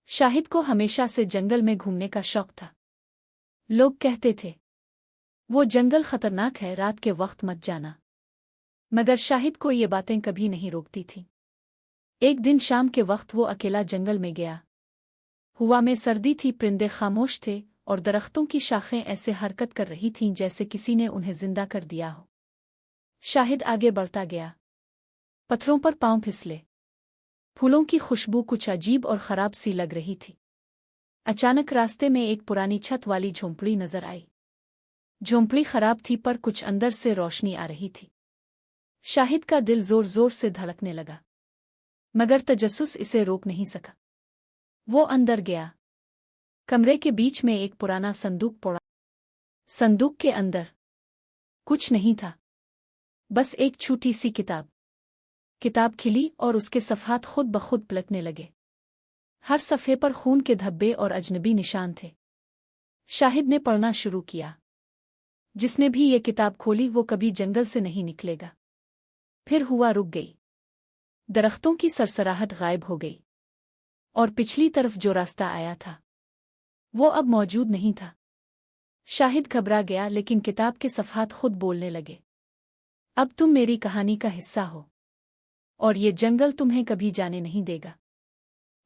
शाहिद को हमेशा से जंगल में घूमने का शौक था। लोग कहते थे वो जंगल खतरनाक है, रात के वक्त मत जाना। मगर शाहिद को ये बातें कभी नहीं रोकती थीं। एक दिन शाम के वक्त वो अकेला जंगल में गया। हवा में सर्दी थी, परिंदे खामोश थे और दरख्तों की शाखें ऐसे हरकत कर रही थीं जैसे किसी ने उन्हें जिंदा कर दिया हो। शाहिद आगे बढ़ता गया। पत्थरों पर पांव फिसले। फूलों की खुशबू कुछ अजीब और खराब सी लग रही थी। अचानक रास्ते में एक पुरानी छत वाली झोंपड़ी नजर आई। झोंपड़ी खराब थी पर कुछ अंदर से रोशनी आ रही थी। शाहिद का दिल जोर जोर से धड़कने लगा, मगर तजस्सुस इसे रोक नहीं सका। वो अंदर गया। कमरे के बीच में एक पुराना संदूक पड़ा। संदूक के अंदर कुछ नहीं था, बस एक छोटी सी किताब। किताब खिली और उसके सफ़हात खुद ब खुद पलटने लगे। हर सफ़े पर खून के धब्बे और अजनबी निशान थे। शाहिद ने पढ़ना शुरू किया। जिसने भी ये किताब खोली वो कभी जंगल से नहीं निकलेगा। फिर हुआ रुक गई। दरख्तों की सरसराहट गायब हो गई और पिछली तरफ जो रास्ता आया था वो अब मौजूद नहीं था। शाहिद घबरा गया, लेकिन किताब के सफ़हात खुद बोलने लगे। अब तुम मेरी कहानी का हिस्सा हो और ये जंगल तुम्हें कभी जाने नहीं देगा।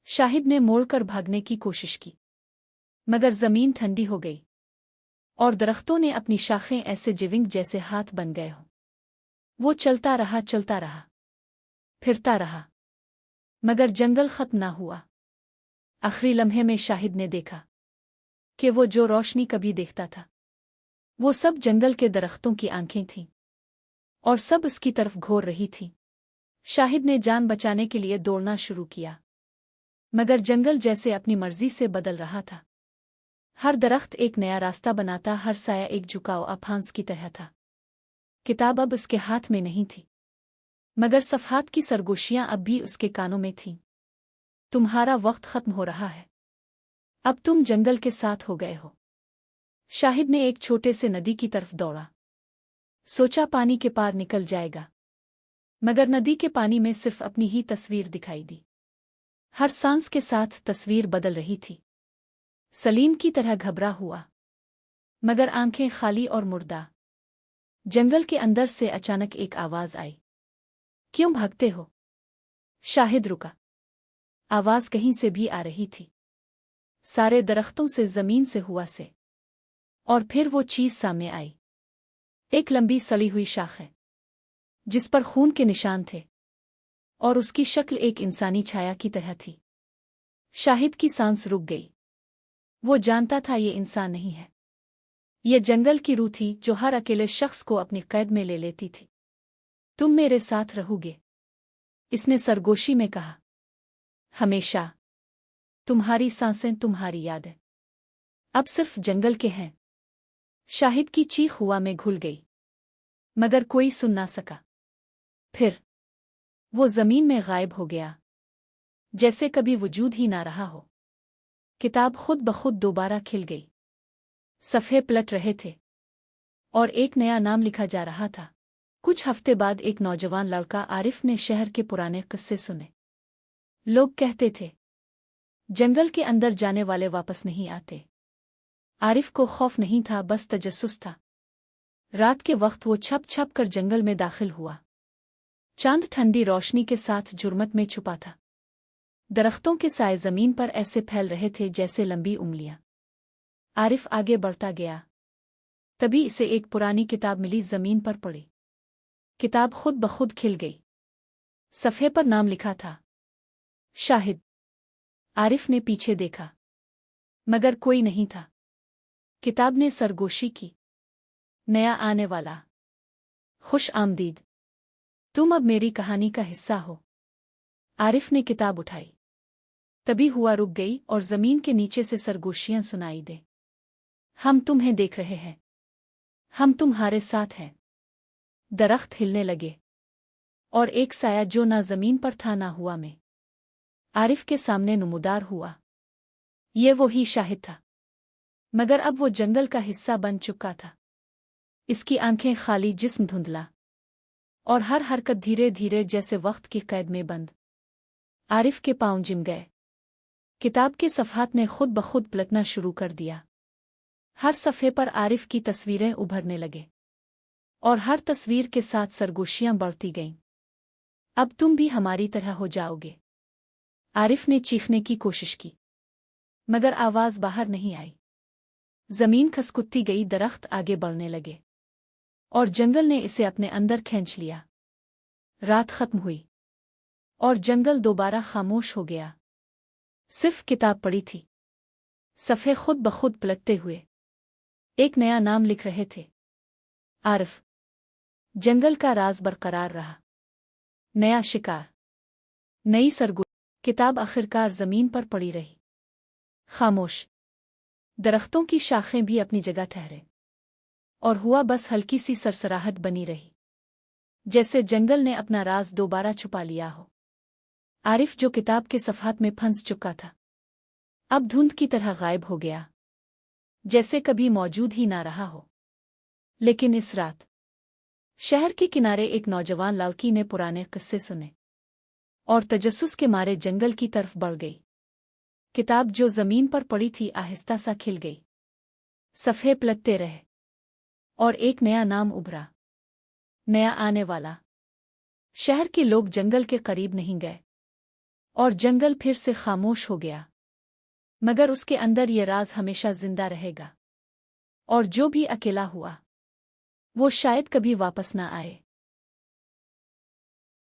शाहिद ने मोड़कर भागने की कोशिश की, मगर जमीन ठंडी हो गई और दरख्तों ने अपनी शाखें ऐसे जिविंग जैसे हाथ बन गए हों। वो चलता रहा, फिरता रहा, मगर जंगल खत्म ना हुआ। आखिरी लम्हे में शाहिद ने देखा कि वो जो रोशनी कभी देखता था वो सब जंगल के दरख्तों की आंखें थीं और सब उसकी तरफ घूर रही थीं। शाहिद ने जान बचाने के लिए दौड़ना शुरू किया, मगर जंगल जैसे अपनी मर्जी से बदल रहा था। हर दरख्त एक नया रास्ता बनाता, हर साया एक झुकाव आभास की तरह था। किताब अब उसके हाथ में नहीं थी, मगर सफ़हात की सरगोशियां अब भी उसके कानों में थीं। तुम्हारा वक्त खत्म हो रहा है, अब तुम जंगल के साथ हो गए हो। शाहिद ने एक छोटे से नदी की तरफ दौड़ा। सोचा पानी के पार निकल जाएगा, मगर नदी के पानी में सिर्फ अपनी ही तस्वीर दिखाई दी। हर सांस के साथ तस्वीर बदल रही थी। सलीम की तरह घबरा हुआ, मगर आंखें खाली और मुर्दा। जंगल के अंदर से अचानक एक आवाज आई, क्यों भागते हो? शाहिद रुका। आवाज कहीं से भी आ रही थी, सारे दरख्तों से, जमीन से, हुआ से। और फिर वो चीज सामने आई, एक लंबी सड़ी हुई शाख है जिस पर खून के निशान थे और उसकी शक्ल एक इंसानी छाया की तरह थी। शाहिद की सांस रुक गई। वो जानता था ये इंसान नहीं है, ये जंगल की रूह थी जो हर अकेले शख्स को अपनी कैद में ले लेती थी। तुम मेरे साथ रहोगे, इसने सरगोशी में कहा, हमेशा। तुम्हारी सांसें, तुम्हारी यादें अब सिर्फ जंगल के हैं। शाहिद की चीख हुआ में घुल गई, मगर कोई सुन ना सका। फिर वो जमीन में गायब हो गया, जैसे कभी वजूद ही ना रहा हो। किताब खुद ब खुद दोबारा खिल गई। सफ़े पलट रहे थे और एक नया नाम लिखा जा रहा था। कुछ हफ्ते बाद एक नौजवान लड़का आरिफ ने शहर के पुराने किस्से सुने। लोग कहते थे जंगल के अंदर जाने वाले वापस नहीं आते। आरिफ को खौफ नहीं था, बस तजस्सुस था। रात के वक्त वो छप छप कर जंगल में दाखिल हुआ। चांद ठंडी रोशनी के साथ झुरमट में छुपा था। दरख्तों के साए जमीन पर ऐसे फैल रहे थे जैसे लंबी उंगलियां। आरिफ आगे बढ़ता गया। तभी इसे एक पुरानी किताब मिली, जमीन पर पड़ी। किताब खुद ब खुद खिल गई। सफ़े पर नाम लिखा था, शाहिद। आरिफ ने पीछे देखा, मगर कोई नहीं था। किताब ने सरगोशी की, नया आने वाला, खुश आमदीद, तुम अब मेरी कहानी का हिस्सा हो। आरिफ ने किताब उठाई। तभी हुआ रुक गई और जमीन के नीचे से सरगोशियां सुनाई दे, हम तुम्हें देख रहे हैं, हम तुम्हारे साथ हैं। दरख्त हिलने लगे और एक साया जो ना जमीन पर था ना हुआ में, आरिफ के सामने नुमदार हुआ। ये वो ही शाहिद था, मगर अब वो जंगल का हिस्सा बन चुका था। इसकी आंखें खाली, जिस्म धुंधला और हर हरकत धीरे धीरे जैसे वक्त की कैद में बंद। आरिफ के पांव जिम गए। किताब के सफ़हात ने खुद ब खुद पलटना शुरू कर दिया। हर सफ़े पर आरिफ की तस्वीरें उभरने लगे और हर तस्वीर के साथ सरगोशियां बढ़ती गईं। अब तुम भी हमारी तरह हो जाओगे। आरिफ ने चीखने की कोशिश की, मगर आवाज़ बाहर नहीं आई। जमीन खसकुत्ती गई, दरख्त आगे बढ़ने लगे और जंगल ने इसे अपने अंदर खींच लिया। रात खत्म हुई और जंगल दोबारा खामोश हो गया। सिर्फ किताब पड़ी थी। सफ़े खुद ब खुद पलटते हुए एक नया नाम लिख रहे थे, आरिफ। जंगल का राज बरकरार रहा। नया शिकार, नई सरगोशी। किताब आखिरकार जमीन पर पड़ी रही, खामोश। दरख्तों की शाखें भी अपनी जगह ठहरे और हुआ बस हल्की सी सरसराहट बनी रही, जैसे जंगल ने अपना राज दोबारा छुपा लिया हो। आरिफ, जो किताब के सफ़हात में फंस चुका था, अब धुंध की तरह गायब हो गया, जैसे कभी मौजूद ही ना रहा हो। लेकिन इस रात शहर के किनारे एक नौजवान लड़की ने पुराने किस्से सुने और तजस्सुस के मारे जंगल की तरफ बढ़ गई। किताब जो जमीन पर पड़ी थी आहिस्ता सा खिल गई। सफ़े पलटते रहे और एक नया नाम उभरा, नया आने वाला। शहर के लोग जंगल के करीब नहीं गए और जंगल फिर से खामोश हो गया, मगर उसके अंदर ये राज हमेशा जिंदा रहेगा। और जो भी अकेला हुआ, वो शायद कभी वापस न आए।